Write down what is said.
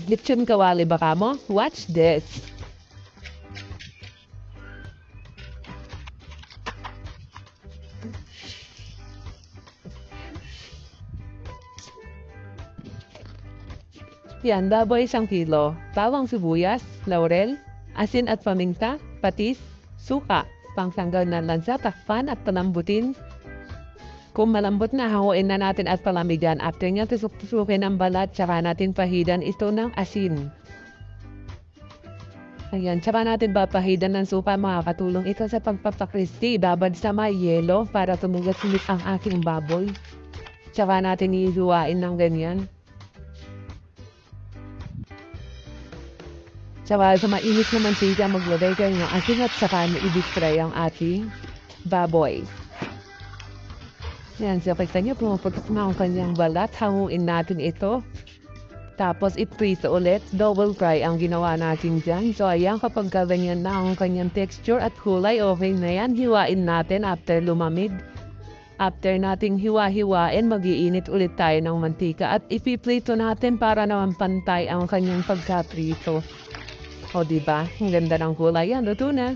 Lechon kawali ba ka mo? Watch this. Yan, baboy 1 kilo. Bawang sibuyas, laurel, asin at paminta, patis, suka. Pangtanggal ng lansa, takpan at palambutin. Kung malambot na, hanguin na natin at palamigan. After nyo, tusuk-tusukin ang balat, tsaka natin pahidan ito ng asin. Ayan, tsaka natin papahidan ng suka, makakatulong ito sa pagpapakristi. Babad sa may yelo para tumugas-sumit ang aking baboy. Tsaka natin ihiwain ng ganyan. Tsaka sa mainit na mantika, maglagay kayo ng asin at saka i-deep-fry ang ating baboy. Yan, so kita nyo, pumuputok na ang kanyang balat. Hanguin natin ito. Tapos i-prito ulit. Double fry ang ginawa natin dyan. So ayan, kapag ganyan na ang kanyang texture at kulay, okay na yan. Hiwain natin after lumamig. After nating hiwa-hiwain, mag-iinit ulit tayo ng mantika. At ipiprito natin para naman pantay ang kanyang pagkaprito. O diba? Ang ganda ng kulay yan. Luto na.